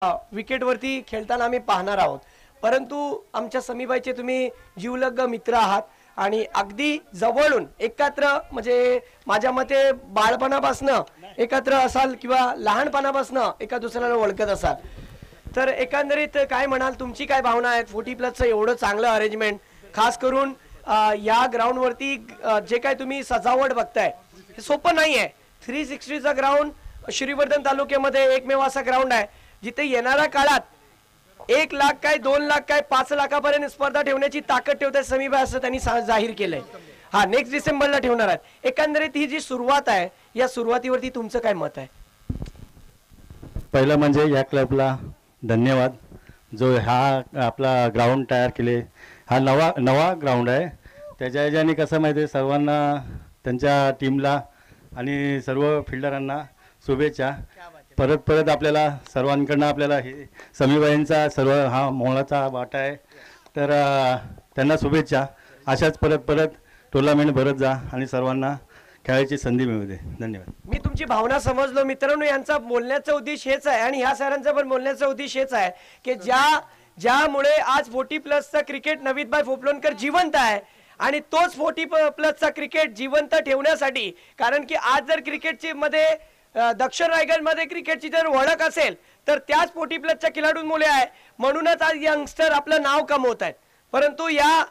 विकेटवरती खेळताना आम्ही पाहणार आहोत, परंतु आमच्या समीबाईचे तुम्ही जीवलग मित्र आहात आणि अगदी जवळून एकत्र म्हणजे माझ्या मते बाळपणापासून एकत्र असाल किंवा लहानपणापासून एका दुसऱ्याला ओळखत असाल, तर एकंदरीत काय म्हणाल, तुमची काय भावना आहेत? 40+ एवढं चांगलं अरेंजमेंट, खास करून या ग्राउंडवरती जे काय तुम्ही सजावट बघताय हे सोपं नाही आहे. 360चा ग्राउंड श्रीवर्धन तालुक्यामध्ये एकमेव असा ग्राउंड आहे जिथे येणाऱ्या काळात 1 लाख काय 2 लाख काय 5 लाखापर्यंत स्पर्धा ठेवण्याची ताकद ठेवतात समीबाई, असं त्यांनी जाहीर केलंय. हा नेक्स्ट डिसेंबरला ठेवणार आहेत. एकंदरीत ही जी सुरुवात आहे, या सुरुवातीवरती तुमचं काय मत आहे? पहिलं म्हणजे या क्लबला धन्यवाद, जो हा आपला ग्राउंड तयार केले. हा नवा ग्राउंड आहे. त्याच्या ह्याच्याने कसं माहिती आहे, सर्वांना त्यांच्या टीमला आणि सर्व फिल्डरांना शुभेच्छा. परत आपल्याला सर्वांकडनं आपल्याला हे समीबाईंचा सर्व हा मोलाचा वाटा आहे, तर त्यांना शुभेच्छा. अशाच परत टुर्नामेंट भरत जा आणि सर्वांना खेळायची संधी मिळू दे. धन्यवाद. मी तुमची भावना समजलो मित्रांनो. यांचा बोलण्याचा उद्देश हेच आहे आणि ह्या सरांचा पण बोलण्याचा उद्देश हेच आहे की ज्यामुळे आज 40+चा क्रिकेट नवीदभाई पोपलनकर जिवंत आहे आणि तोच 40+चा क्रिकेट जिवंत ठेवण्यासाठी, कारण की आज जर क्रिकेटची मध्ये दक्षिण रायगडमध्ये क्रिकेटची जर ओळख असेल तर त्याच 40+च्या खेळाडूंमुळे आहे. म्हणूनच आज यंगस्टर आपलं नाव कमवत आहेत. परंतु या